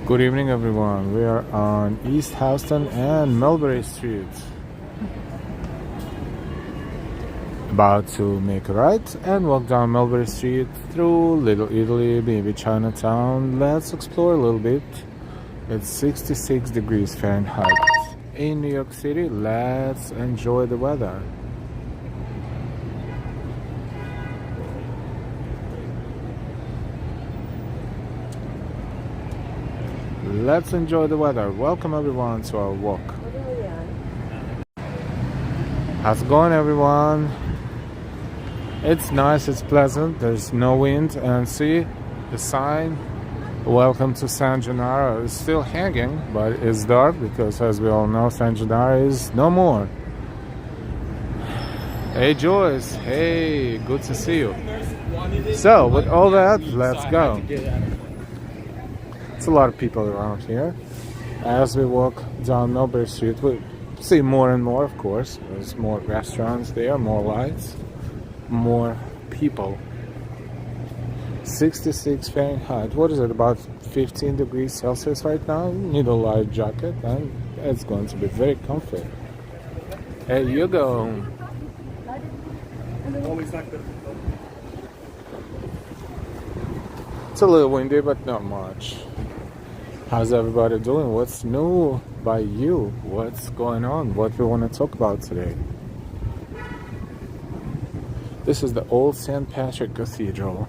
Good evening, everyone. We are on East Houston and Mulberry Street. About to make a right and walk down Mulberry Street through Little Italy, maybe Chinatown. Let's explore a little bit. It's 66 degrees Fahrenheit in New York City. Let's enjoy the weather. Let's enjoy the weather. Welcome everyone to our walk. How's it going, everyone? It's nice, it's pleasant, there's no wind, and see the sign, welcome to San Gennaro, is still hanging, but it's dark because, as we all know, San Gennaro is no more. Hey Joyce, hey, good to see you. So with all that, let's go. It's a lot of people around here. As we walk down Mulberry Street, we see more and more, of course. There's more restaurants there, more lights, more people. 66 Fahrenheit. What is it, about 15 degrees Celsius right now? Need a light jacket, and it's going to be very comfy. Hey, you go. It's a little windy, but not much. How's everybody doing? What's new by you? What's going on? What we want to talk about today? This is the old St. Patrick Cathedral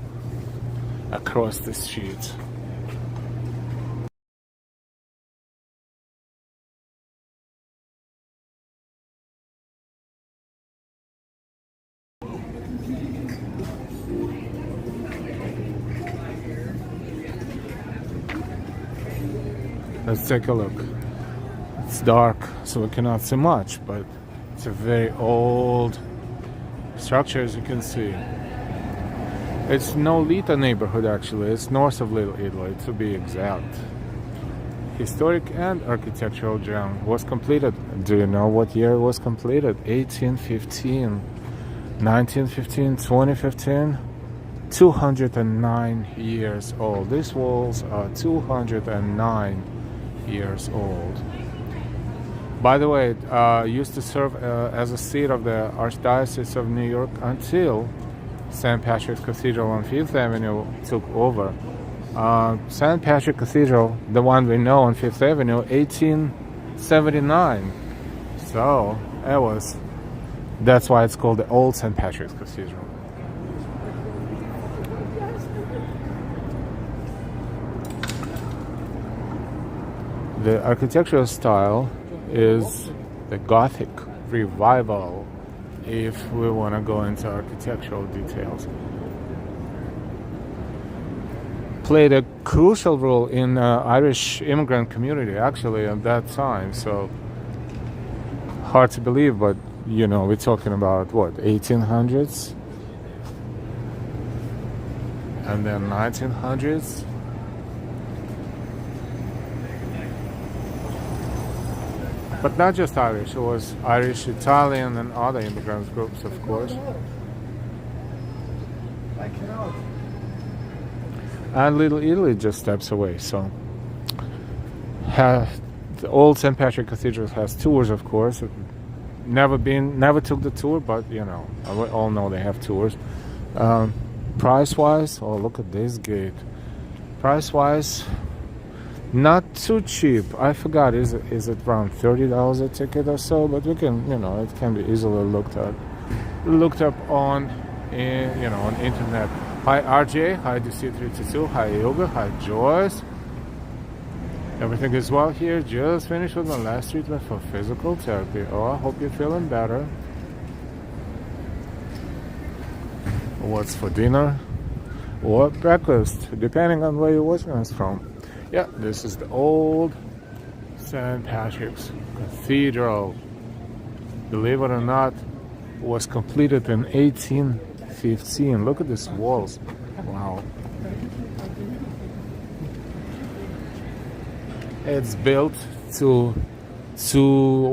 across the street. Let's take a look. It's dark, so we cannot see much, but it's a very old structure, as you can see. It's Nolita neighborhood, actually. It's north of Little Italy, to be exact. Historic and architectural gem. Was completed. Do you know what year it was completed? 1815, 1915, 2015. 209 years old. These walls are 209 years old. By the way, it used to serve as a seat of the Archdiocese of New York until St. Patrick's Cathedral on 5th Avenue took over. St. Patrick Cathedral, the one we know on 5th Avenue, 1879. So that's why it's called the Old St. Patrick's Cathedral. The architectural style is the Gothic revival, if we want to go into architectural details. Played a crucial role in Irish immigrant community, actually, at that time. So hard to believe, but you know, we're talking about what, 1800s, and then 1900s. But not just Irish, it was Irish, Italian, and other immigrant groups, of course. And Little Italy just steps away. So, the old St. Patrick Cathedral has tours, of course. Never took the tour, but you know, we all know they have tours. Price-wise, oh, look at this gate. Price-wise, not too cheap. I forgot, is it around $30 a ticket or so? But we can, you know, it can be easily looked up on, on internet. Hi RJ, hi DC322, hi Yoga, hi Joyce. Everything is well here. Just finished with my last treatment for physical therapy. Oh, I hope you're feeling better. What's for dinner or breakfast, depending on where you're watching us from. Yeah, this is the old St. Patrick's Cathedral. Believe it or not, was completed in 1815. Look at these walls. Wow. It's built to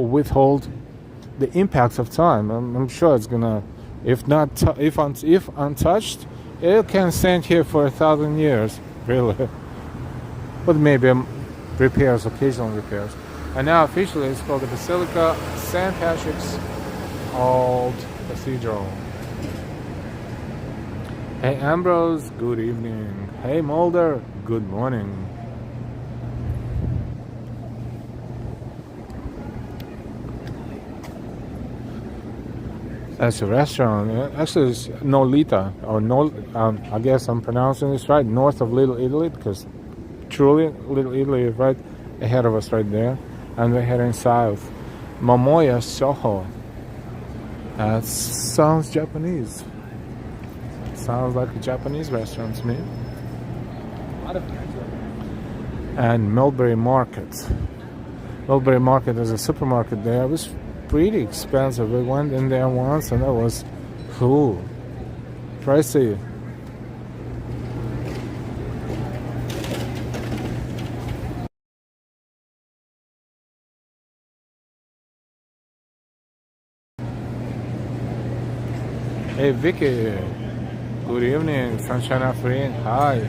withhold the impacts of time. I'm sure it's gonna, if untouched, it can stand here for 1,000 years, really. But maybe repairs, occasional repairs. And now officially it's called the Basilica St. Patrick's Old Cathedral. Hey Ambrose, good evening. Hey Mulder, good morning. That's a restaurant. Actually, it's Nolita, or no. I guess I'm pronouncing this right. North of Little Italy, because truly Little Italy is right ahead of us, right there, and we're heading south. Momoya Soho. That sounds Japanese. Sounds like a Japanese restaurant to me. And Mulberry Market. Mulberry Market is a supermarket there. It was pretty expensive. We went in there once and that was cool. Pricey. Hey Vicky, good evening, Sunshine Afrin, hi.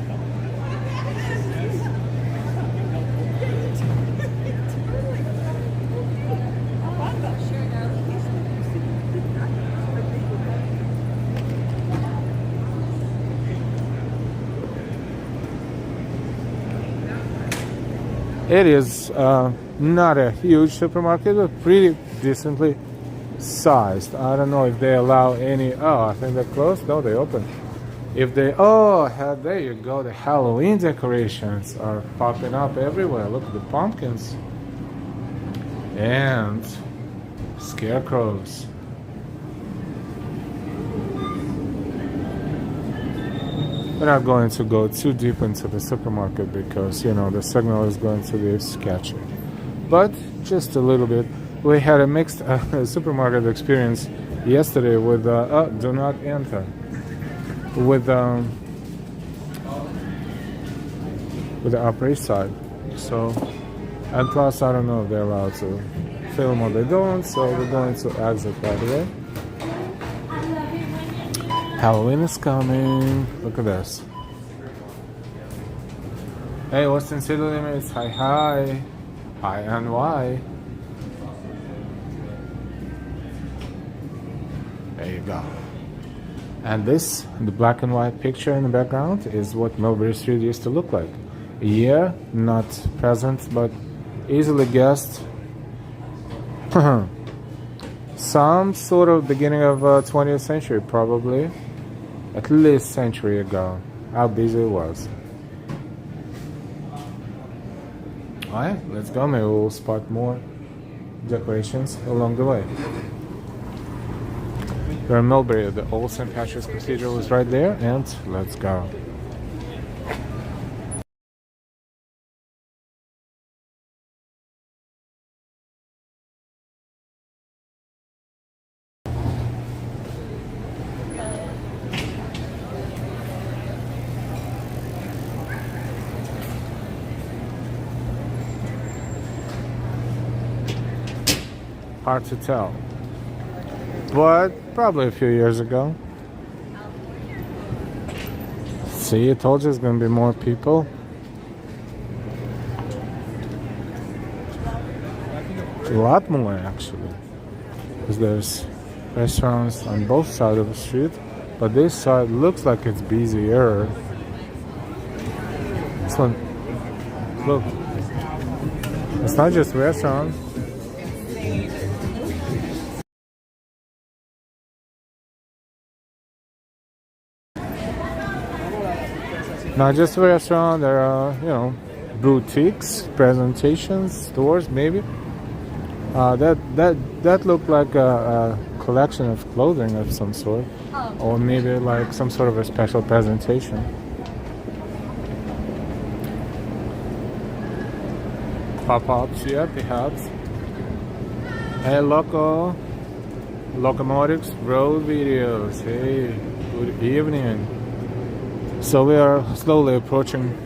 It is not a huge supermarket, but pretty decently sized. I don't know if they allow any. Oh, I think they're closed. No, they open. If they, there you go. The Halloween decorations are popping up everywhere. Look at the pumpkins and scarecrows. We're not going to go too deep into the supermarket because, you know, the signal is going to be sketchy. But just a little bit. We had a mixed supermarket experience yesterday with, do not enter. With the Upper East Side. So, and plus, I don't know if they're allowed to film or they don't, so we're going to exit right away. Halloween is coming. Look at this. Hey, Austin City Limits. Hi, hi. Hi, and why? There you go. And this, the black and white picture in the background, is what Mulberry Street used to look like. A year, not present, but easily guessed. Some sort of beginning of 20th century, probably. At least a century ago. How busy it was. Alright, let's go. Maybe we'll spot more decorations along the way. We're in Mulberry. The old St. Patrick's Cathedral is right there, and let's go. Hard to tell, but probably a few years ago. See, I told you there's gonna be more people. A lot more actually, because there's restaurants on both sides of the street, but this side looks like it's busier. This one, look, it's not just restaurants. Not just a restaurant, there are, you know, boutiques, presentations, stores maybe. That looked like a collection of clothing of some sort. Or maybe like some sort of a special presentation. Pop-ups, yeah, perhaps. Hey, Locomotives Road Videos. Hey, good evening. So we are slowly approaching,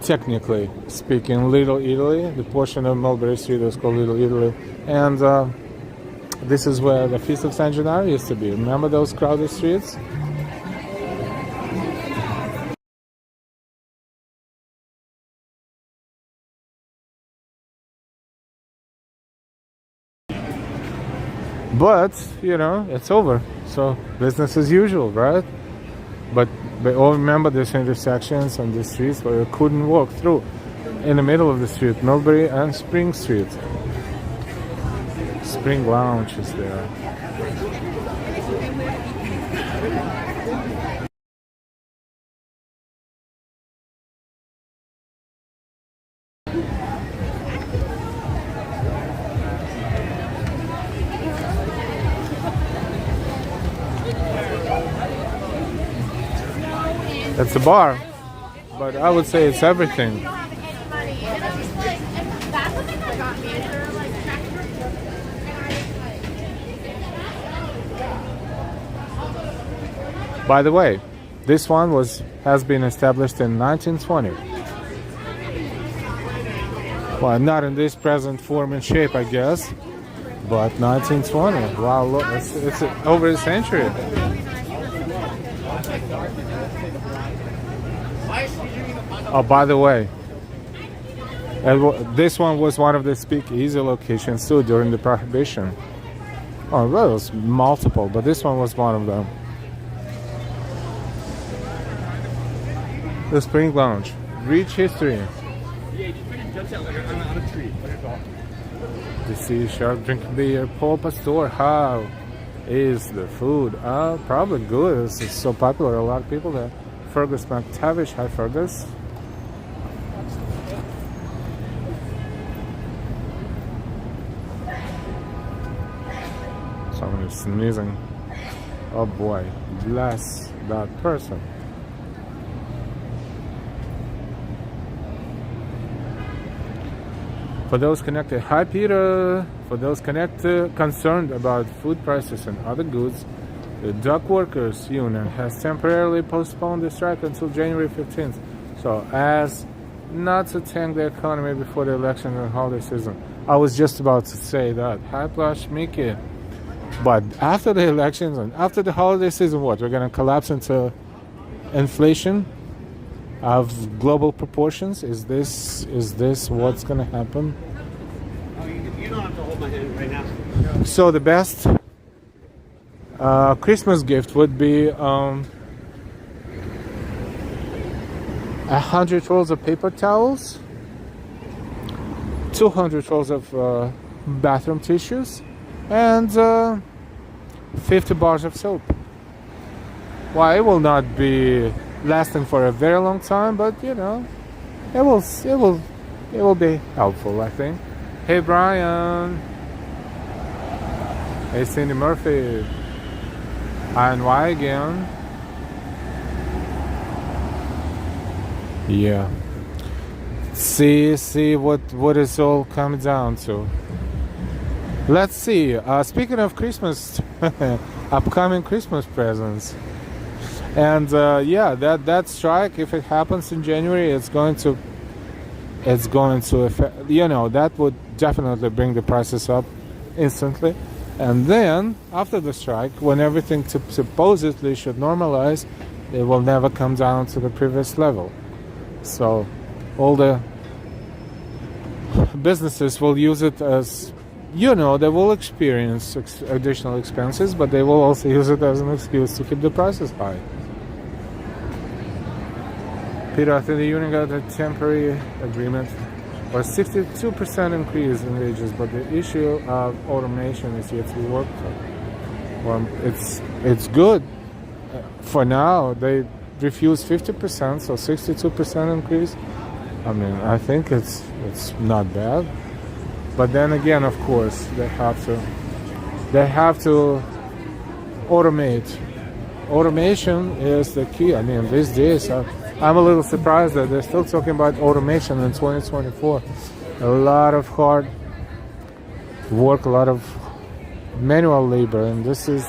technically speaking, Little Italy. The portion of Mulberry Street is called Little Italy. And this is where the Feast of San Gennaro used to be. Remember those crowded streets? But you know, it's over. So business as usual, right? But all remember there's intersections on the streets where you couldn't walk through. In the middle of the street, Millbury and Spring Street. Spring Lounge is there. It's a bar, but I would say it's everything. By the way, this one has been established in 1920. Well, not in this present form and shape, I guess, but 1920. Wow, look, it's over a century. Oh, by the way, this one was one of the speakeasy locations too during the Prohibition. Oh, well, it was multiple, but this one was one of them. The Spring Lounge, rich history. The sea shark drinking beer, Paul Pastor. How is the food? Probably good. It's so popular. A lot of people there. Fergus McTavish. Hi, Fergus. Someone is sneezing. Oh boy, bless that person. For those connected, hi Peter. For those connected, concerned about food prices and other goods, the Dock Workers Union has temporarily postponed the strike until January 15th. So, as not to tank the economy before the election and holiday season. I was just about to say that. Hi Plush Mickey. But after the elections and after the holiday season, what? We're going to collapse into inflation of global proportions? Is this what's going to happen? Oh, you don't have to hold my hand right now. So the best Christmas gift would be 100 rolls of paper towels, 200 rolls of bathroom tissues, and 50 bars of soap. Well, it will not be lasting for a very long time, but you know, it will be helpful, I think. Hey Brian. Hey Cindy Murphy. And why again? Yeah. See what it's all coming down to. Let's see. Speaking of Christmas, upcoming Christmas presents. And yeah, that strike, if it happens in January, it's going to affect, you know, that would definitely bring the prices up instantly. And then after the strike, when everything supposedly should normalize, it will never come down to the previous level. So all the businesses will use it as, you know, they will experience additional expenses, but they will also use it as an excuse to keep the prices high. Peter, I think the union got a temporary agreement for a 62% increase in wages, but the issue of automation is yet to be worked on. Well, it's good. For now, they refuse 50%, so 62% increase. I mean, I think it's not bad. But then again, of course, they have to automate. Automation is the key. I mean, these days, I'm a little surprised that they're still talking about automation in 2024. A lot of hard work, a lot of manual labor, and this is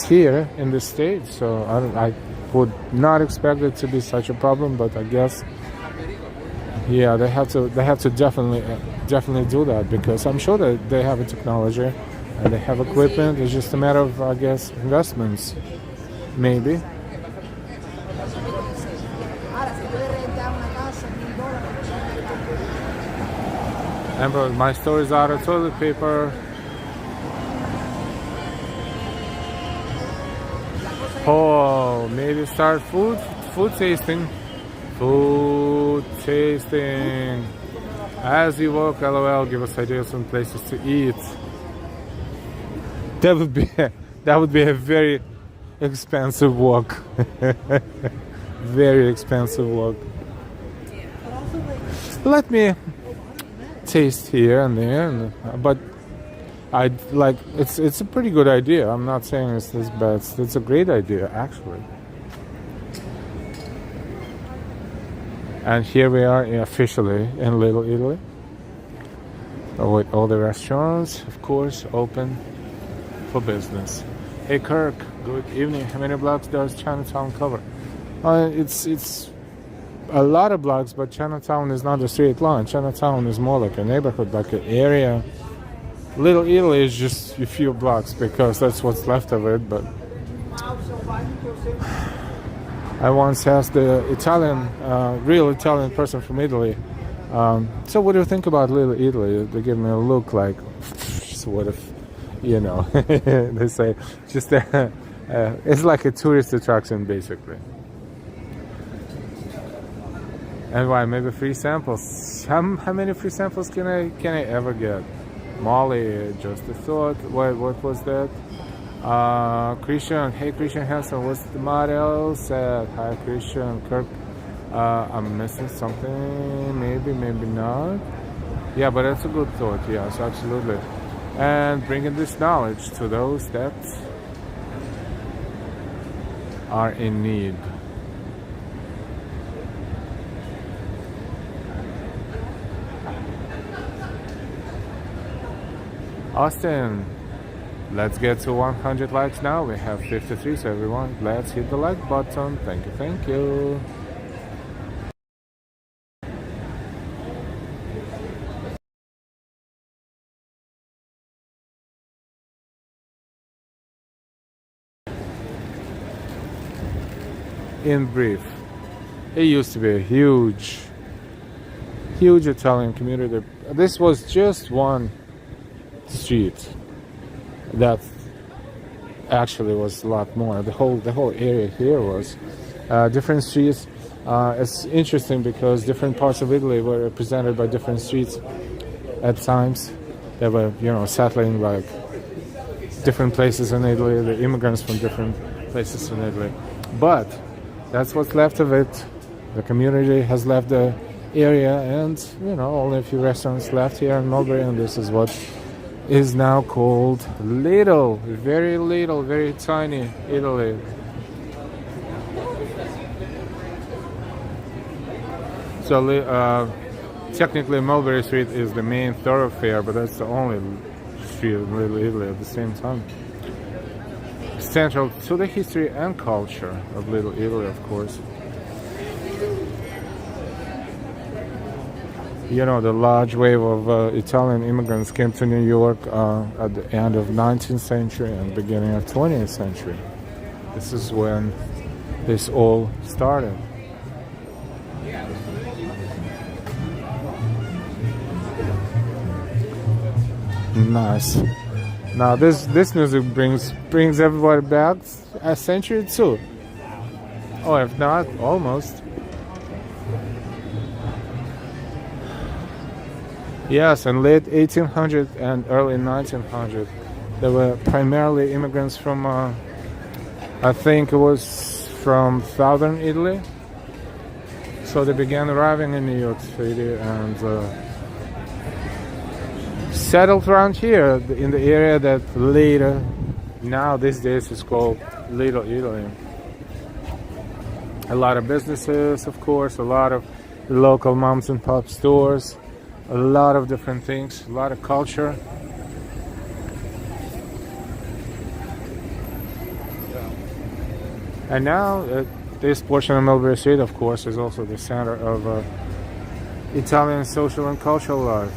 here in the States. So I would not expect it to be such a problem, but I guess, yeah, they have to definitely do that, because I'm sure that they have a technology and they have equipment. It's just a matter of, I guess, investments, maybe. Amber, my store is out of toilet paper. Oh, maybe start food tasting. Food tasting. As you walk, LOL, give us ideas on places to eat. That would be a very expensive walk. Very expensive walk. Let me taste here and there, but I like it's a pretty good idea. I'm not saying it's this bad. It's a great idea actually. And here we are officially in Little Italy. With all the restaurants, of course, open for business. Hey Kirk, good evening. How many blocks does Chinatown cover? It's a lot of blocks, but Chinatown is not a straight line. Chinatown is more like a neighborhood, like an area. Little Italy is just a few blocks because that's what's left of it, but I once asked the real Italian person from Italy, so what do you think about Little Italy? They give me a look like, what if, they say, just it's like a tourist attraction basically. And why? Maybe free samples. How many free samples can I ever get? Molly, just a thought. What was that? Christian, hey Christian Hansen, what's the motto? Said, hi Christian, Kirk. I'm missing something, maybe not. Yeah, but that's a good thought. Yes, absolutely. And bringing this knowledge to those that are in need. Austin, let's get to 100 likes now. We have 53, so everyone, let's hit the like button. Thank you. In brief, it used to be a huge Italian community. This was just one street that actually was a lot more. The whole area here was different streets. It's interesting because different parts of Italy were represented by different streets at times. They were settling like different places in Italy, the immigrants from different places in Italy. But that's what's left of it. The community has left the area, and only a few restaurants left here in Mulberry, and this is what is now called very tiny Italy. So technically Mulberry Street is the main thoroughfare, but that's the only street in Little Italy at the same time. Central to the history and culture of Little Italy, of course. The large wave of Italian immigrants came to New York at the end of 19th century and beginning of 20th century. This is when this all started. Nice. Now this music brings everybody back a century too. Or if not, almost. Yes, in late 1800 and early 1900, there were primarily immigrants from, I think it was from southern Italy. So they began arriving in New York City and settled around here in the area that later, now these days, is called Little Italy. A lot of businesses, of course, a lot of local moms and pop stores. A lot of different things, a lot of culture. And now this portion of Mulberry Street, of course, is also the center of Italian social and cultural life,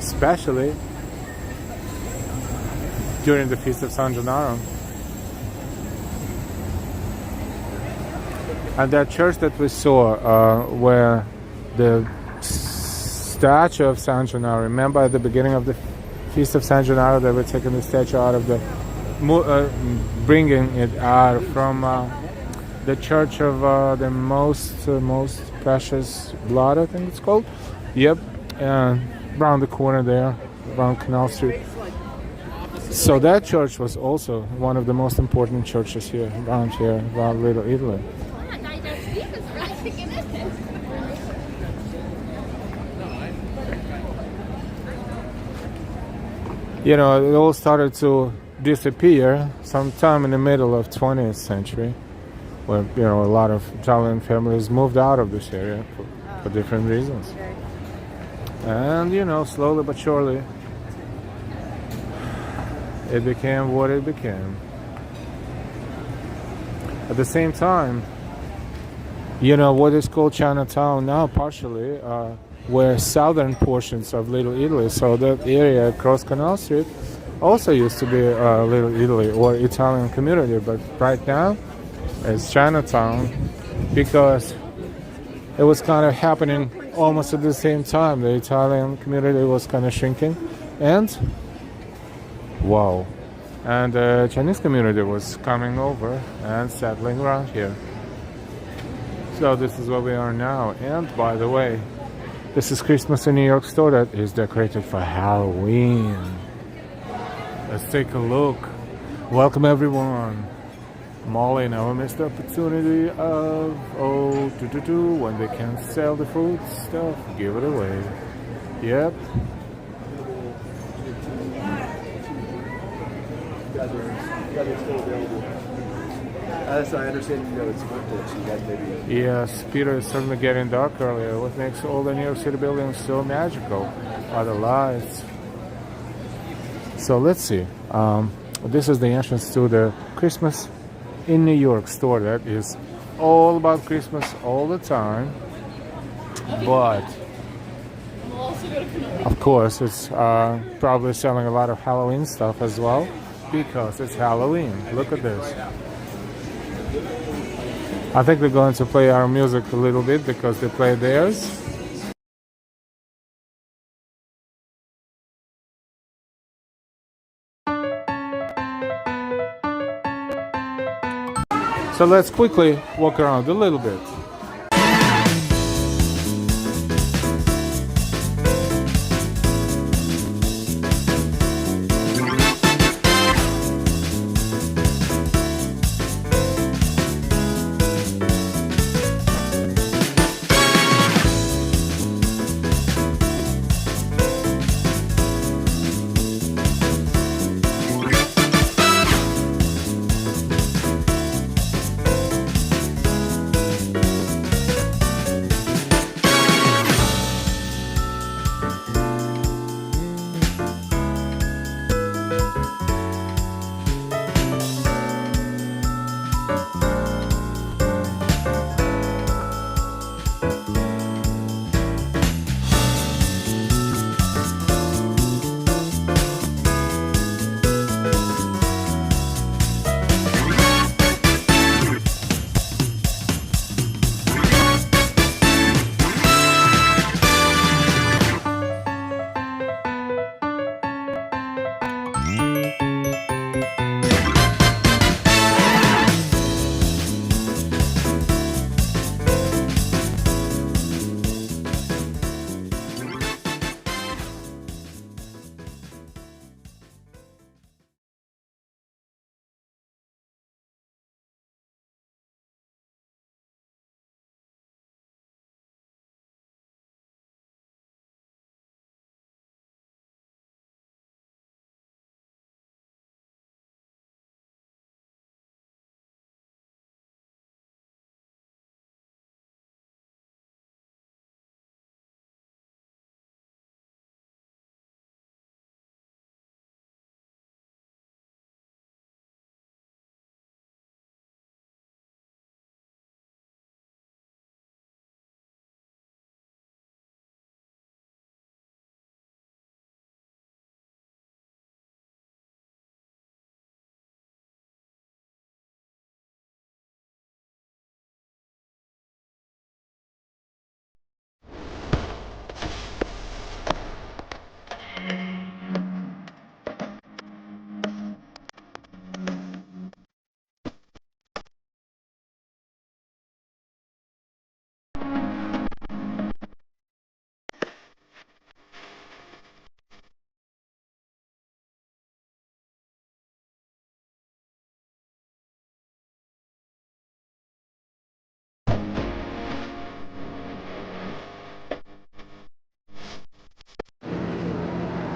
especially during the Feast of San Gennaro. And that church that we saw where the statue of San Gennaro, remember at the beginning of the Feast of San Gennaro they were taking the statue out of the bringing it out from the Church of the Most Precious Blood, I think it's called. Yep, and around the corner there, around Canal Street. So that church was also one of the most important churches here, around Little Italy. You know, it all started to disappear sometime in the middle of 20th century, where, you know, a lot of Italian families moved out of this area for different reasons. And, you know, slowly but surely, it became what it became. At the same time, you know, what is called Chinatown now partially were southern portions of Little Italy. So that area across Canal Street also used to be Little Italy or Italian community, but right now it's Chinatown because it was kind of happening almost at the same time. The Italian community was kind of shrinking, and wow, and the Chinese community was coming over and settling around here. So this is where we are now. And by the way, this is Christmas in New York store that is decorated for Halloween. Let's take a look. Welcome everyone. Molly never missed the opportunity of when they can sell the food stuff, give it away. Yep. You guys are still available. As I understand, you know, it's winter, so you guys maybe... Yes, Peter, is certainly getting dark earlier. What makes all the New York City buildings so magical are the lights. So let's see. This is the entrance to the Christmas in New York store that is all about Christmas all the time. But of course, it's probably selling a lot of Halloween stuff as well because it's Halloween. Look at this. I think they're going to play our music a little bit because they play theirs. So let's quickly walk around a little bit.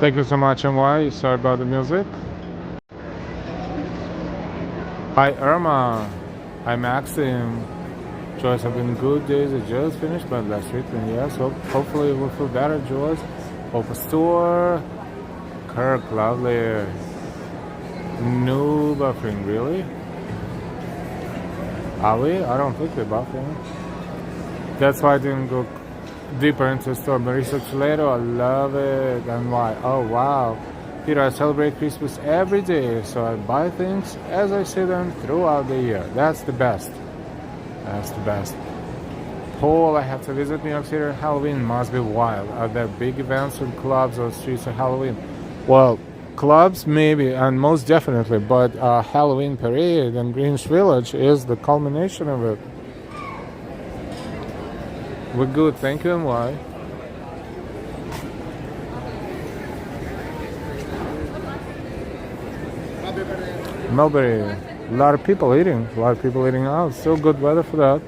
Thank you so much, NY. Sorry about the music. Hi, Irma. Hi, Maxim. Joyce, have been good days. I just finished my last treatment. Yes, hopefully it will feel better, Joyce. Open store. Kirk, lovely. No buffering, really? Are we? I don't think we're buffering. That's why I didn't go deeper into the store. Marisa Toledo, I love it. And why? Oh, wow. Peter, I celebrate Christmas every day, so I buy things as I see them throughout the year. That's the best. That's the best. Paul, I have to visit New York City on Halloween. Must be wild. Are there big events in clubs or streets on Halloween? Well, clubs maybe, and most definitely, but Halloween parade in Greenwich Village is the culmination of it. We're good, thank you, and why? Mulberry, a lot of people eating out. Still good weather for that.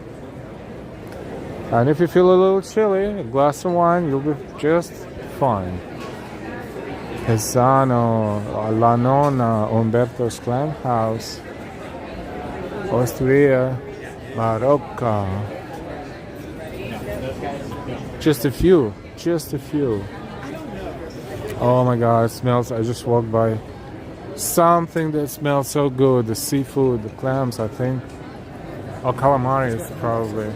And if you feel a little chilly, a glass of wine, you'll be just fine. Pesano, La Nonna, Umberto's Clam House, Austria, Marocco. Just a few. Oh my god, it smells. I just walked by something that smells so good. The seafood, the clams, I think. Oh, calamari probably.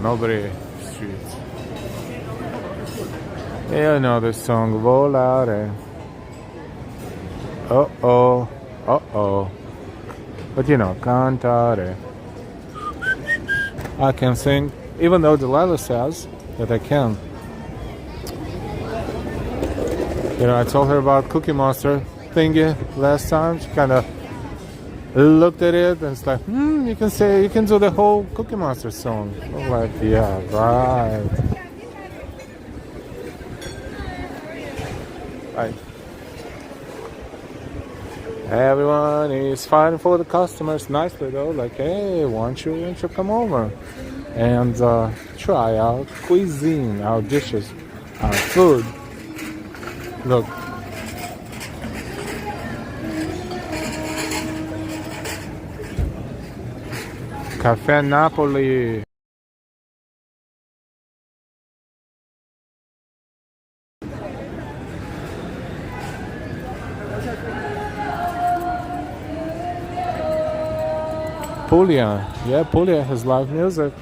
Mulberry Street. Yeah, I know this song, Volare. Uh-oh. But you know, cantare. I can sing, even though Delilah says that I can. You know, I told her about Cookie Monster thingy last time. She kind of looked at it and it's like, you can do the whole Cookie Monster song. I'm like, yeah, right. Right. Everyone is fighting for the customers nicely though, like, hey, won't you come over and try our cuisine, our dishes, our food. Look. Caffè Napoli. Puglia. Yeah, Puglia has live music.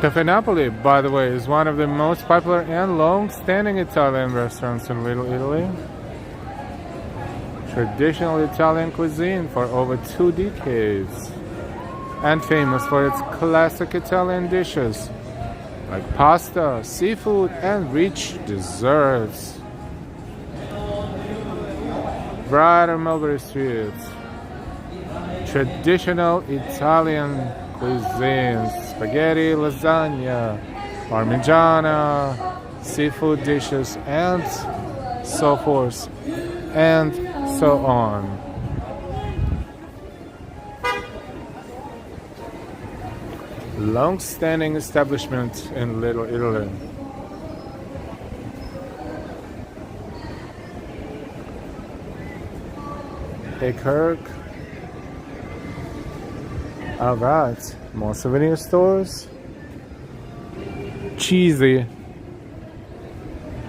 Caffè Napoli, by the way, is one of the most popular and long-standing Italian restaurants in Little Italy. Traditional Italian cuisine for over 2 decades. And famous for its classic Italian dishes like pasta, seafood, and rich desserts. Right on Mulberry Street. Traditional Italian cuisine. Spaghetti, lasagna, parmigiana, seafood dishes, and so forth, and so on. Long-standing establishment in Little Italy. Hey Kirk. Alright, more souvenir stores. Cheesy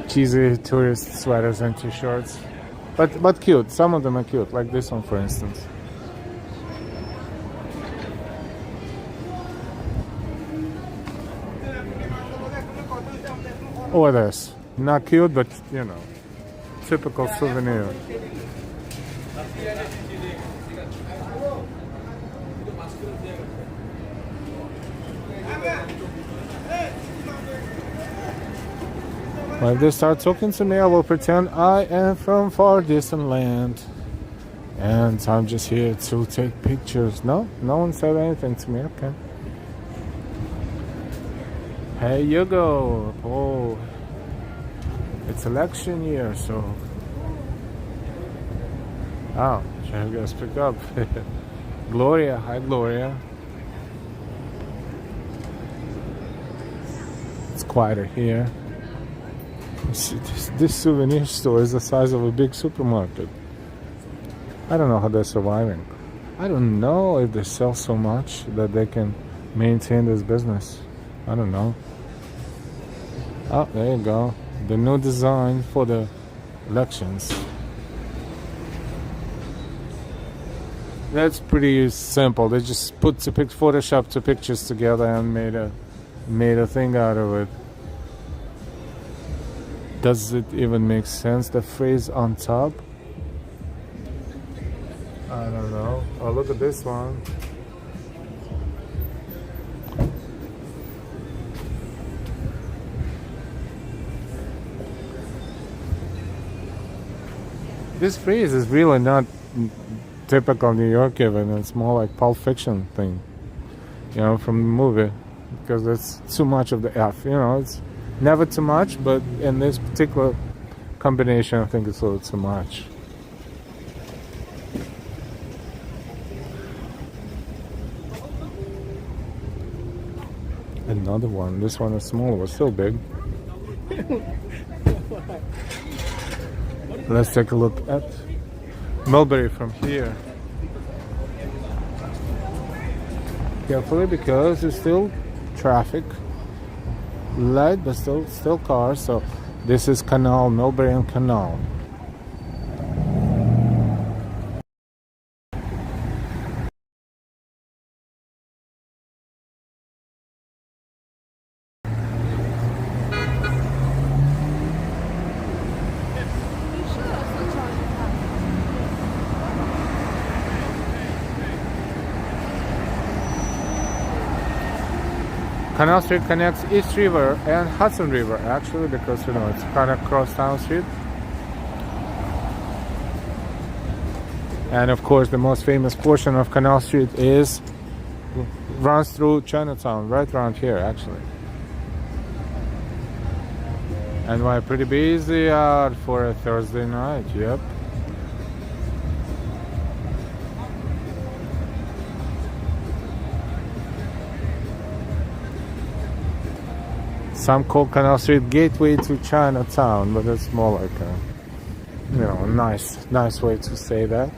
tourist sweaters and t-shirts. But cute, some of them are cute, like this one for instance. Or this. Not cute, but you know, typical souvenir. When they start talking to me, I will pretend I am from far distant land. And I'm just here to take pictures. No one said anything to me, okay. Hey, you go. Oh, it's election year, so Oh, trying to get us picked up. Gloria, hi Gloria. It's quieter here. This souvenir store is the size of a big supermarket. I don't know how they're surviving. I don't know if they sell so much that they can maintain this business. I don't know. Oh, there you go. The new design for the elections. That's pretty simple. They just put Photoshop two pictures together and made a thing out of it. Does it even make sense? The phrase on top? I don't know. Oh, look at this one. This phrase is really not typical New York even. It's more like Pulp Fiction thing, you know, from the movie, because it's too much of the F, you know. It's never too much, but in this particular combination I think it's a little too much. Another one. This one is smaller but still big. Let's take a look at Mulberry from here. Carefully, because there's still traffic. Light, but still cars. So this is Canal, Mulberry and Canal. Canal Street connects East River and Hudson River, actually, because, you know, it's kind of cross town street. And of course, the most famous portion of Canal Street runs through Chinatown, right around here, actually. And we're pretty busy out for a Thursday night, yep. Some call Canal Street gateway to Chinatown, but it's more like a, you know, nice way to say that.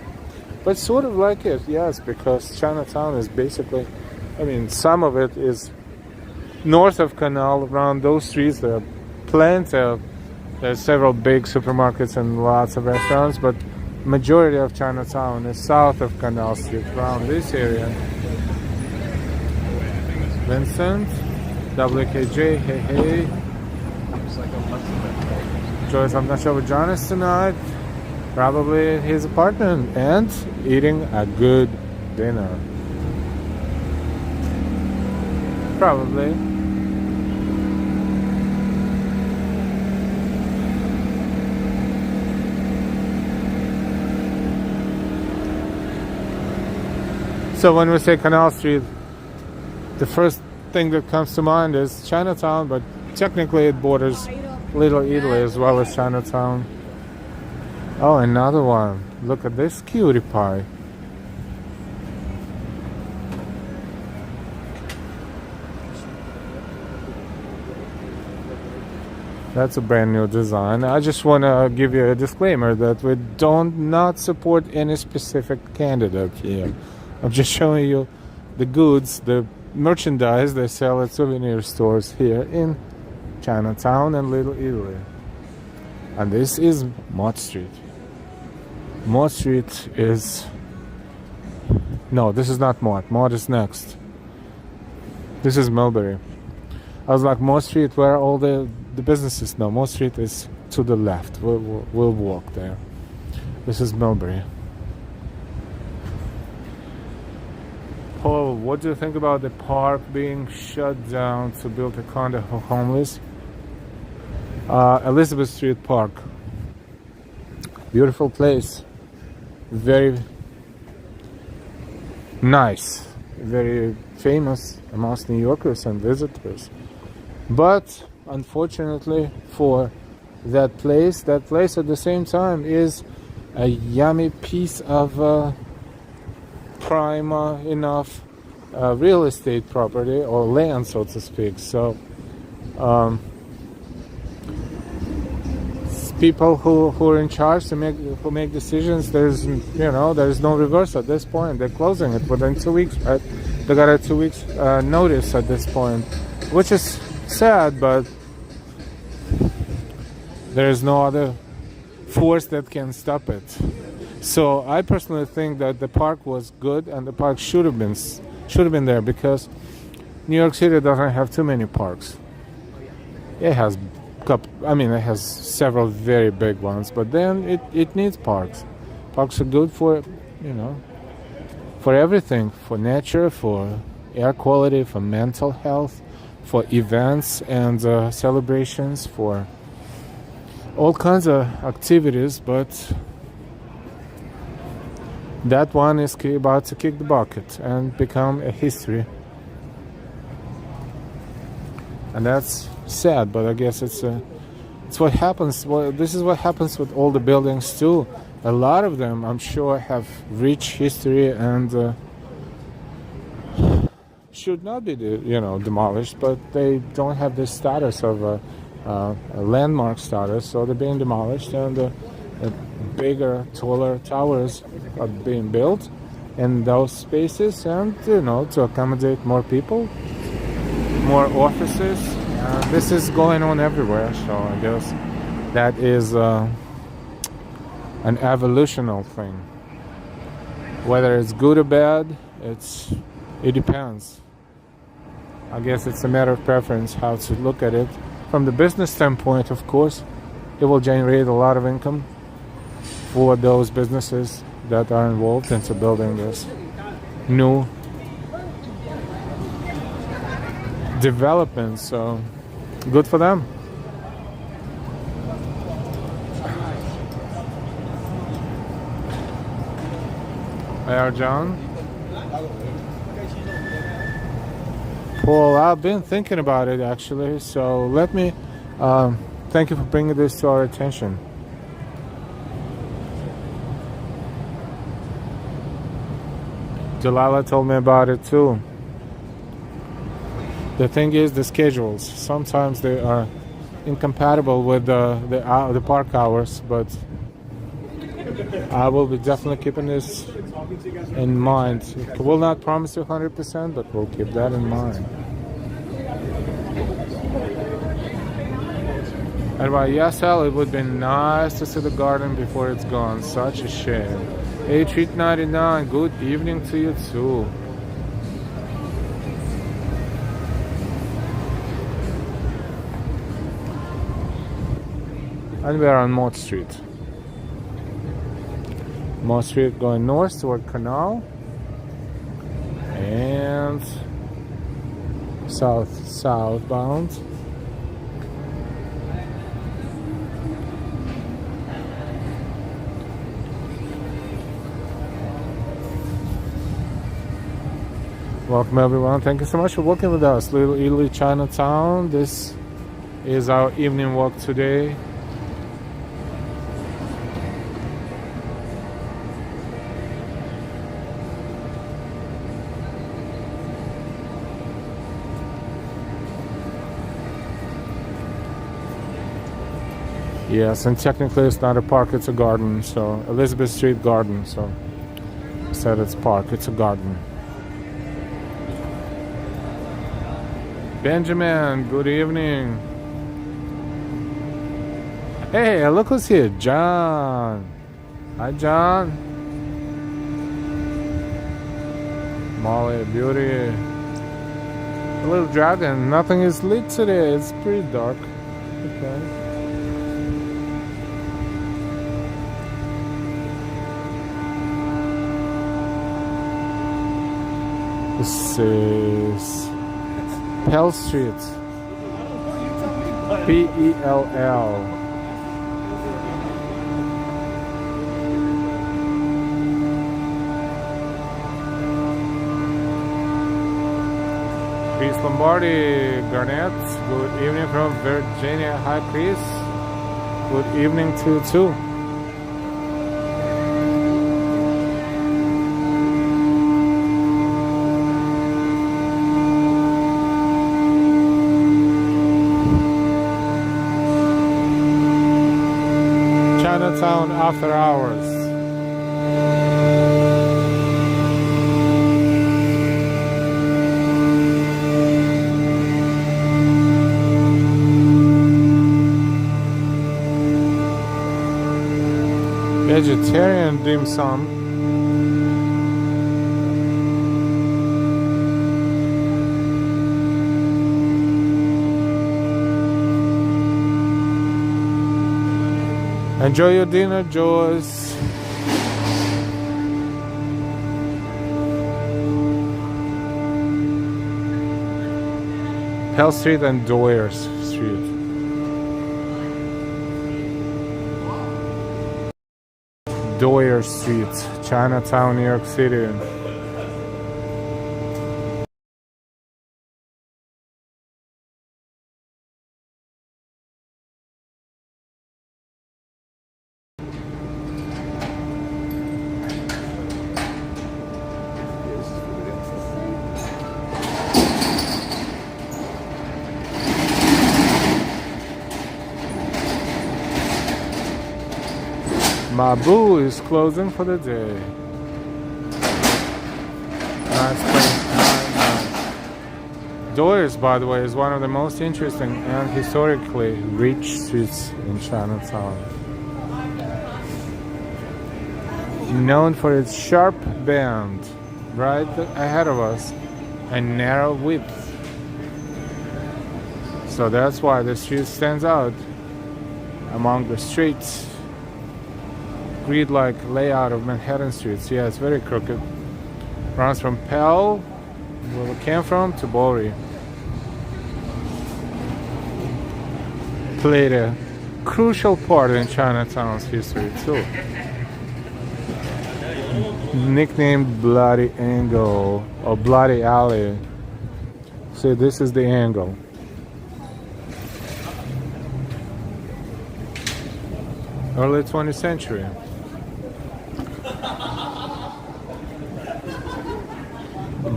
But sort of like it, yes, because Chinatown is basically, I mean, some of it is north of Canal. Around those streets there are plenty of, there's several big supermarkets and lots of restaurants, but majority of Chinatown is south of Canal Street, around this area. Vincent, WKJ, hey. Joyce, I'm not sure what John is tonight. Probably in his apartment and eating a good dinner. Probably. So when we say Canal Street, the first thing that comes to mind is Chinatown, but technically it borders Little Italy as well as Chinatown. Oh, another one. Look at this cutie pie. That's a brand new design. I just want to give you a disclaimer that we don't not support any specific candidate here. I'm just showing you the goods, the merchandise they sell at souvenir stores here in Chinatown and Little Italy. And this is Mott Street. Mott Street is... No, this is not Mott. Mott is next. This is Mulberry. I was like, Mott Street, where all the businesses? No, Mott Street is to the left. We'll walk there. This is Mulberry. Paul, what do you think about the park being shut down to build a condo for homeless? Elizabeth Street Park. Beautiful place. Very nice. Very famous amongst New Yorkers and visitors. But unfortunately for that place at the same time is a yummy piece of prime enough real estate property or land, so to speak. So people who are in charge who make decisions, there's no reverse at this point. They're closing it within 2 weeks, right? They got a 2 weeks notice at this point, which is sad, but there's no other force that can stop it. So I personally think that the park was good, and the park should have been there, because New York City doesn't have too many parks. It has it has several very big ones, but then it needs parks. Parks are good for everything, for nature, for air quality, for mental health, for events and celebrations, for all kinds of activities. But that one is about to kick the bucket and become a history, and that's sad. But I guess it's what happens. Well, this is what happens with all the buildings too. A lot of them, I'm sure, have rich history and should not be demolished, but they don't have the status of a landmark status, so they're being demolished, and bigger, taller towers are being built in those spaces, and to accommodate more people, more offices. This is going on everywhere, so I guess that is an evolutional thing. Whether it's good or bad, it depends. I guess it's a matter of preference how to look at it. From the business standpoint, of course, it will generate a lot of income for those businesses that are involved into building this new development. So good for them. Hey, John. Paul, I've been thinking about it actually, so let me thank you for bringing this to our attention. Delilah told me about it too. The thing is, the schedules, sometimes they are incompatible with the park hours, but I will be definitely keeping this in mind. We'll not promise you 100%, but we'll keep that in mind. Anyway, yes, Al, it would be nice to see the garden before it's gone. Such a shame. Hey, Treat 99, good evening to you too. And we are on Mott Street. Mott Street going north toward Canal and southbound. Welcome everyone. Thank you so much for walking with us. Little Italy, Chinatown. This is our evening walk today. Yes, and technically it's not a park, it's a garden. So Elizabeth Street Garden. So I said it's park, it's a garden. Benjamin, good evening. Hey, look who's here, John. Hi, John. Molly, beauty. A little dragon. Nothing is lit today. It's pretty dark. Okay. This is Pell Street. Pell. Chris Lombardi, Garnett, good evening from Virginia. Hi, Chris. Good evening to you too. Chinatown after hours. Vegetarian dim sum. Enjoy your dinner, Joyce. Pell Street and Doyer Street. Doyer Street, Chinatown, New York City. Mabu is closing for the day. Doyers, by the way, is one of the most interesting and historically rich streets in Chinatown. Known for its sharp bend right ahead of us and narrow width. So that's why the street stands out among the streets. Grid-like layout of Manhattan streets. Yeah, it's very crooked. Runs from Pell, where we came from, to Bowery. Played a crucial part in Chinatown's history too. Nicknamed Bloody Angle or Bloody Alley. See, this is the angle. Early 20th century.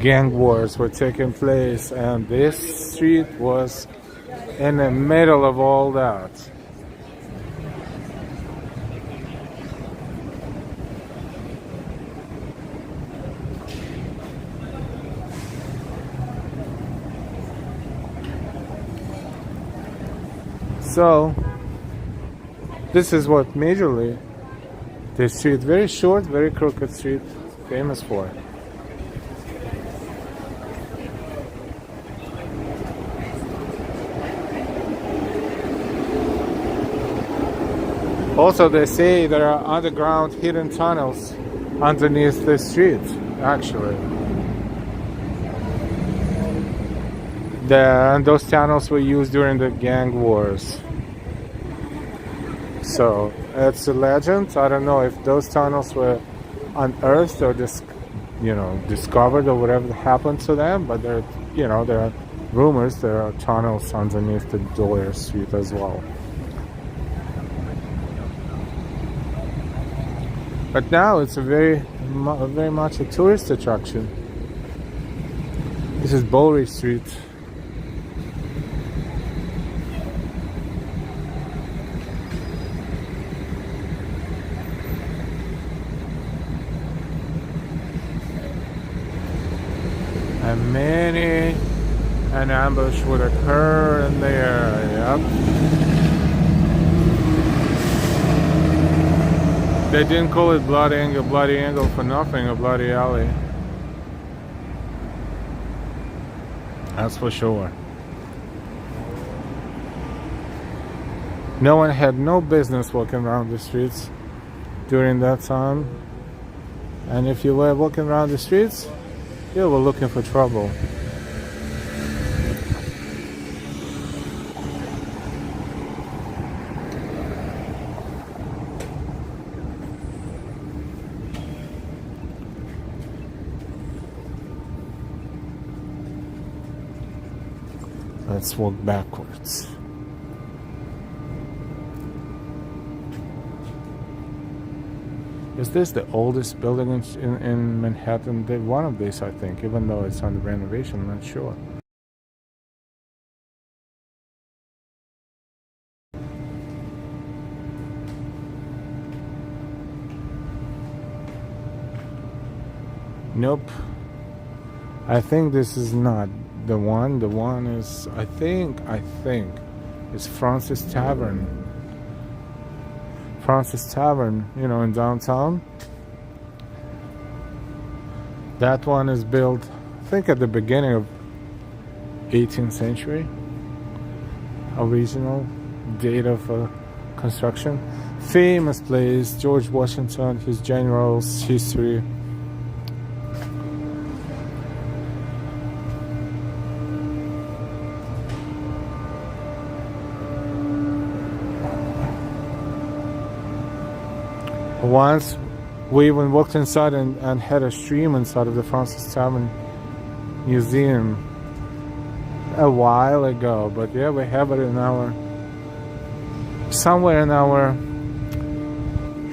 Gang wars were taking place, and this street was in the middle of all that. So this is what majorly the street, very short, very crooked street, famous for. Also, they say there are underground hidden tunnels underneath the street, actually. And those tunnels were used during the gang wars. So, it's a legend. I don't know if those tunnels were unearthed or discovered or whatever happened to them, but there are rumors there are tunnels underneath the Doyer Street as well. But now it's very much a tourist attraction. This is Bowery Street. And many an ambush would occur in the area. Yep. They didn't call it Bloody Angle for nothing, or Bloody Alley. That's for sure. No one had no business walking around the streets during that time. And if you were walking around the streets, you were looking for trouble. Let's walk backwards. Is this the oldest building in Manhattan? One of these, I think, even though it's under renovation, I'm not sure. Nope. I think this is not the one. The one is, I think, it's Francis Tavern. Francis Tavern, you know, in downtown. That one is built, I think, at the beginning of 18th century. Original date of construction. Famous place, George Washington, his generals, history. Once we even walked inside and had a stream inside of the Francis Tavern Museum a while ago, but yeah, we have it in our somewhere in our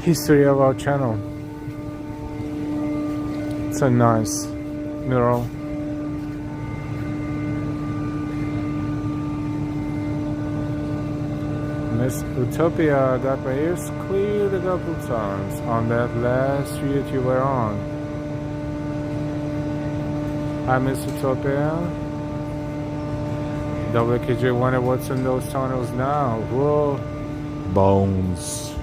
history of our channel. It's a nice mural. Miss Utopia that way is cleared a couple times on that last street you were on. Hi, Miss Utopia. WKJ wonder what's in those tunnels now. Whoa. Bones.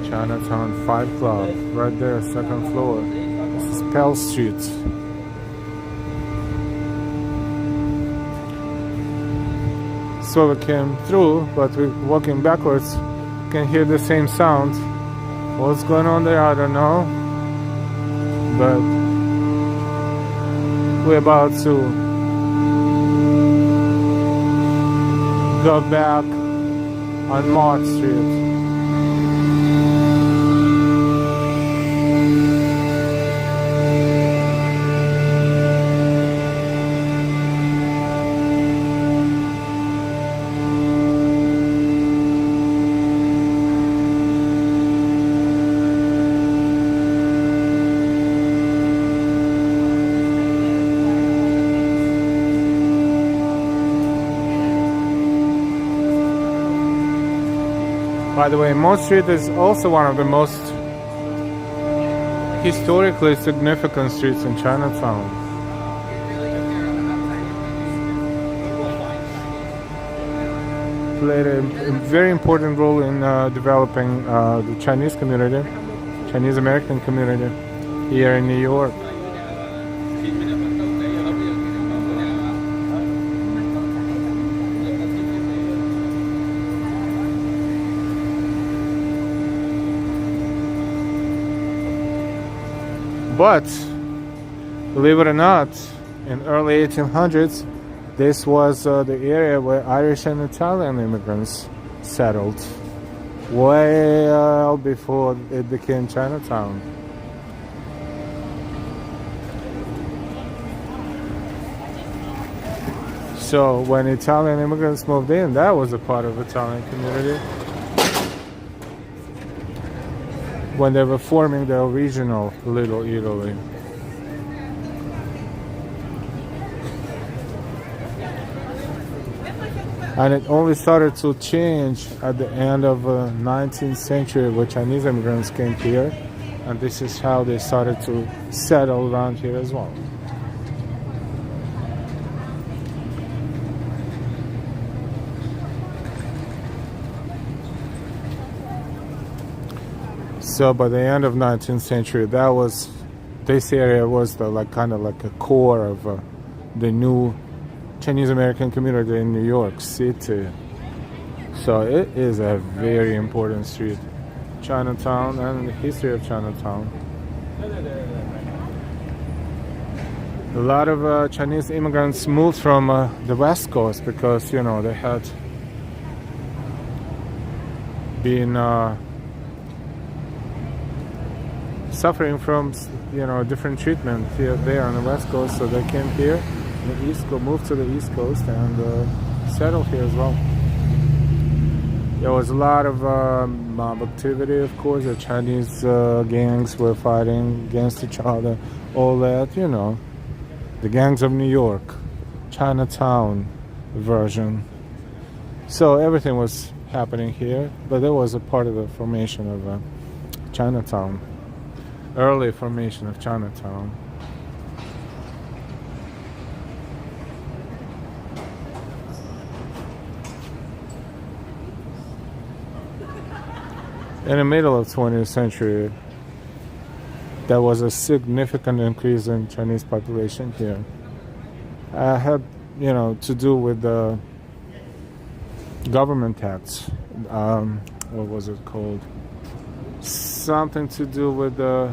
Chinatown 5 Club, right there, second floor. This is Pell Street. So we came through, but we're walking backwards. You can hear the same sound. What's going on there, I don't know. But we're about to go back on Mott Street. By the way, Mott Street is also one of the most historically significant streets in Chinatown. Played a very important role in developing the Chinese community, Chinese American community here in New York. But believe it or not, in early 1800s, this was the area where Irish and Italian immigrants settled, well before it became Chinatown. So when Italian immigrants moved in, that was a part of the Italian community. When they were forming the original Little Italy. And it only started to change at the end of the 19th century when Chinese immigrants came here, and this is how they started to settle around here as well. So by the end of 19th century, this area was kind of like a core of the new Chinese American community in New York City. So it is a very important street, Chinatown, and the history of Chinatown. A lot of Chinese immigrants moved from the West Coast because, you know, they had been suffering from, you know, different treatment here there on the West Coast, so they came here on the East Coast, moved to the East Coast, and settled here as well. There was a lot of mob activity, of course. The Chinese gangs were fighting against each other, all that, you know. The gangs of New York, Chinatown version. So everything was happening here, but that was a part of the formation of Chinatown, early formation of Chinatown. In the middle of 20th century, there was a significant increase in Chinese population here. Had, to do with the government tax. What was it called? Something to do with the,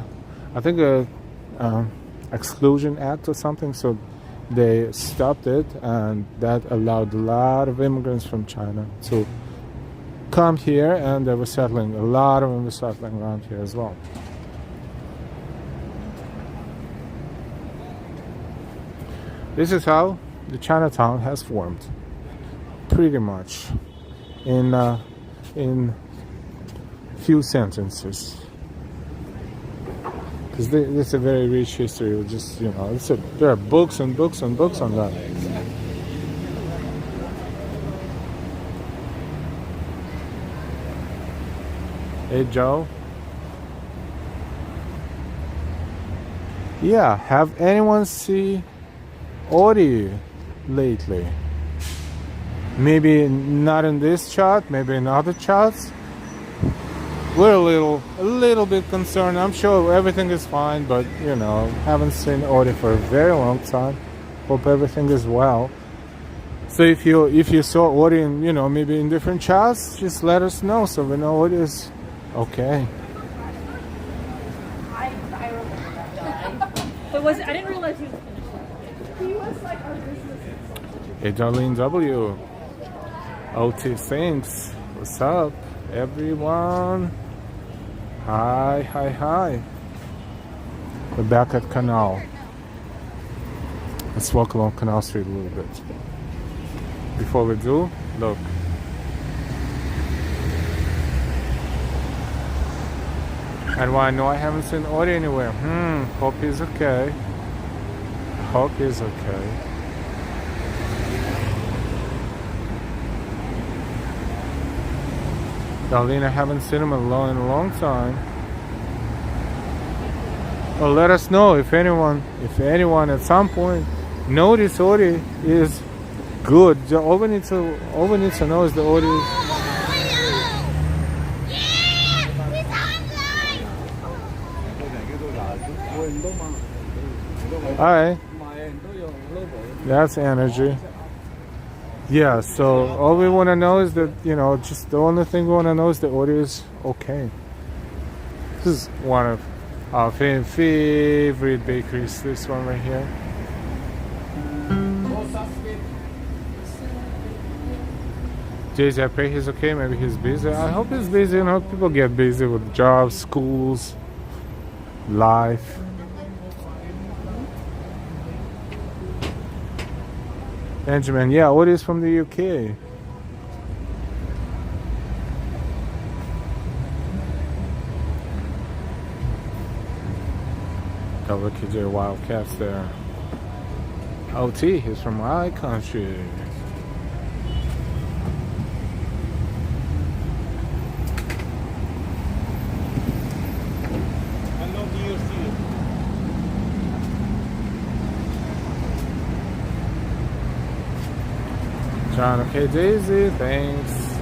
I think, Exclusion Act or something. So they stopped it, and that allowed a lot of immigrants from China to come here, and they were settling. A lot of them were settling around here as well. This is how the Chinatown has formed, pretty much, in few sentences. Because this is a very rich history. Just there are books and books and books on that. Hey Joe. Yeah, have anyone see Audi lately? Maybe not in this chart, maybe in other charts. We're a little bit concerned. I'm sure everything is fine, but haven't seen Audi for a very long time. Hope everything is well. So if you saw Audi in, maybe in different charts, just let us know so we know what is okay. I remember that guy. But I didn't realize he was finished. He was like our business. Hey Darlene W. OT Thanks. What's up, everyone? Hi. We're back at Canal. Let's walk along Canal Street a little bit. Before we do, look. And why I know I haven't seen Audi anywhere. Hope he's okay. Hope he's okay. Darlene, I haven't seen him in a long time. Well, let us know if anyone at some point notice Audi is good. All we need to know is the Audi is. Alright. That's energy. Yeah, so all we want to know is that, just the only thing we want to know is the audio is okay. This is one of our favorite bakeries, this one right here. Jay-Z, I pray he's okay. Maybe he's busy. I hope he's busy. People get busy with jobs, schools, life. Benjamin, yeah, what is from the UK? WKJ Wildcats there. OT, he's from my country. John, okay, Daisy, thanks.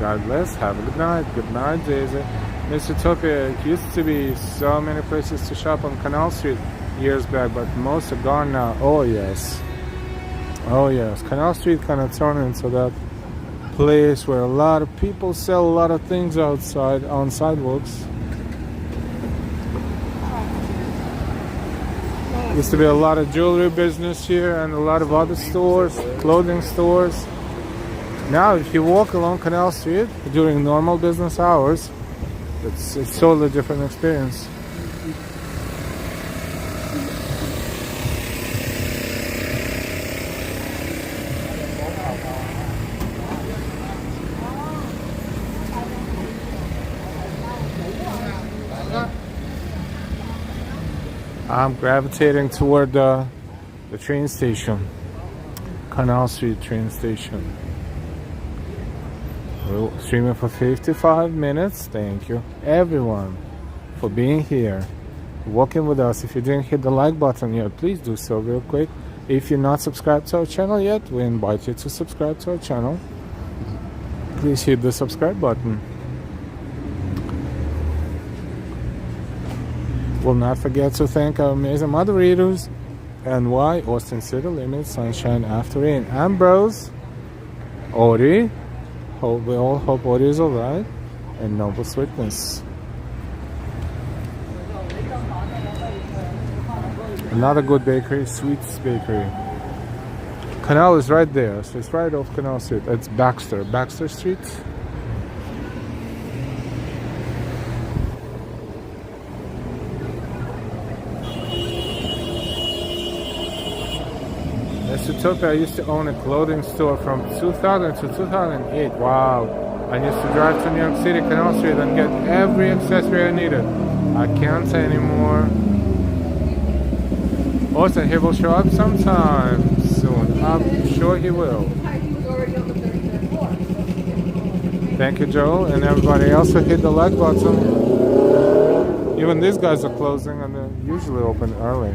God bless. Have a good night. Good night, Daisy. Mr. Topia, it used to be so many places to shop on Canal Street years back, but most are gone now. Oh, yes. Oh, yes. Canal Street kind of turned into that place where a lot of people sell a lot of things outside on sidewalks. Used to be a lot of jewelry business here and a lot of other stores, clothing stores. Now, if you walk along Canal Street during normal business hours, it's a totally different experience. I'm gravitating toward the train station, Canal Street train station. We're streaming for 55 minutes. Thank you, everyone, for being here, walking with us. If you didn't hit the like button yet, please do so real quick. If you're not subscribed to our channel yet, we invite you to subscribe to our channel. Please hit the subscribe button. Will not forget to thank our amazing moderators: NY, Austin City Limits, Sunshine After Rain, Ambrose, Ori. We all hope Ori is alright, and Noble Sweetness. Another good bakery, Sweets Bakery. Canal is right there, so it's right off Canal Street. It's Baxter Street. Utopia, I used to own a clothing store from 2000 to 2008. Wow. I used to drive to New York City, Canal Street, and get every accessory I needed. I can't anymore. Austin, he will show up sometime soon. I'm sure he will. Thank you, Joel, and everybody else who hit the like button. Even these guys are closing, and they're usually open early.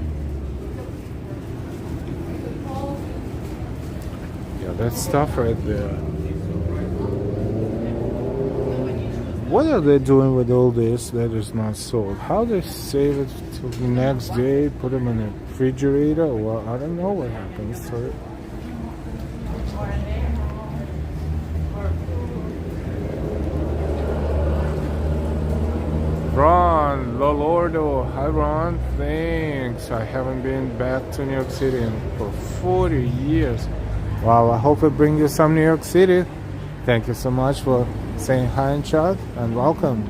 That stuff right there. What are they doing with all this that is not sold? How they save it till the next day, put them in a refrigerator? Well, I don't know what happens to it. Ron Lolordo, hi Ron, thanks. I haven't been back to New York City for 40 years. Wow, I hope it brings you some New York City. Thank you so much for saying hi in chat, and welcome.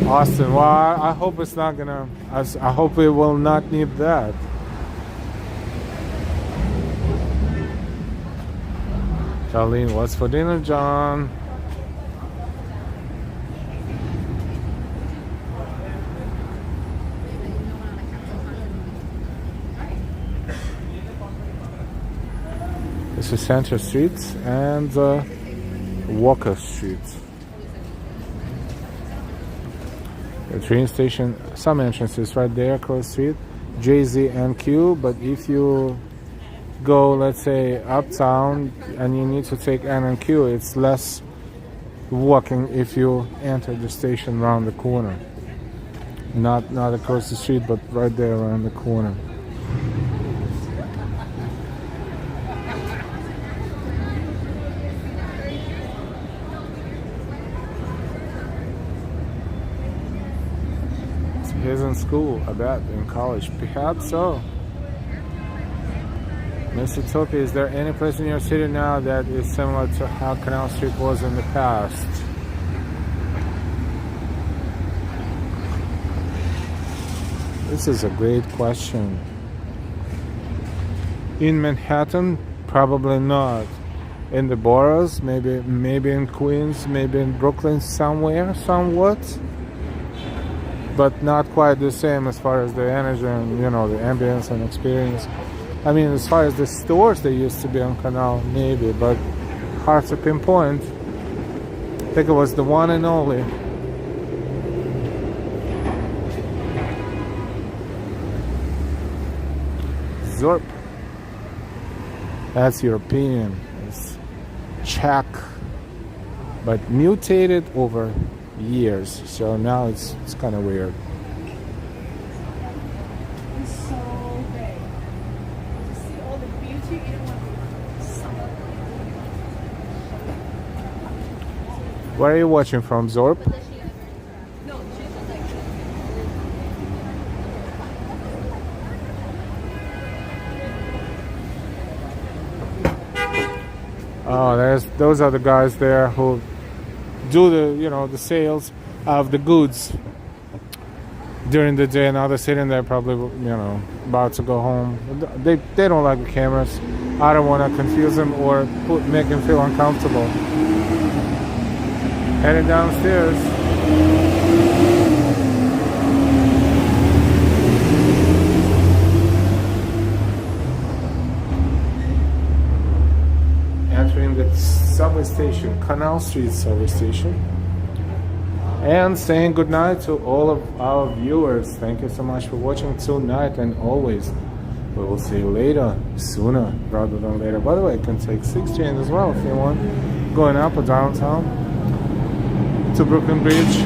Austin, well, I hope it's not gonna, I hope we will not need that. Charlene, what's for dinner, John? This is Center Street and Walker Street. The train station, some entrances right there across the street, J-Z and Q, but if you go, let's say, uptown and you need to take N and Q, it's less walking if you enter the station around the corner. Not across the street, but right there around the corner. He's in school, I bet, in college. Perhaps so. Mr. Topi, is there any place in your city now that is similar to how Canal Street was in the past? This is a great question. In Manhattan, probably not. In the boroughs, maybe in Queens, maybe in Brooklyn, somewhere, somewhat. But not quite the same as far as the energy and, you know, the ambience and experience. I mean, as far as the stores they used to be on Canal, maybe, but hard to pinpoint. I think it was the one and only. Zorp. That's your opinion. It's Czech, but mutated over years, so now it's kind of weird. It's so big. To see all the beauty, you don't want to. Where are you watching from, Zorp? No, she's like. Oh, those are the guys there who do the, you know, the sales of the goods during the day. Now they're sitting there probably, you know, about to go home. They don't like the cameras. I don't want to confuse them or make them feel uncomfortable. Heading downstairs. subway station, Canal Street subway station. And saying goodnight to all of our viewers. Thank you so much for watching tonight and always. We will see you later, sooner rather than later. By the way, you can take 6 trains as well if you want, going up or downtown to Brooklyn Bridge.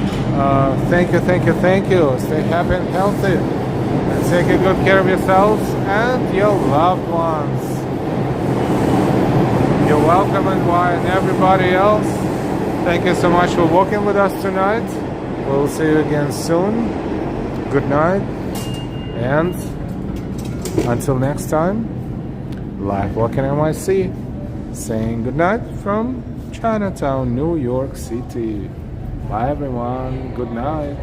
Thank you. Stay happy and healthy. And take good care of yourselves and your loved ones. You're welcome, and everybody else. Thank you so much for walking with us tonight. We'll see you again soon. Good night. And until next time, Life Walking NYC, saying good night from Chinatown, New York City. Bye everyone. Good night.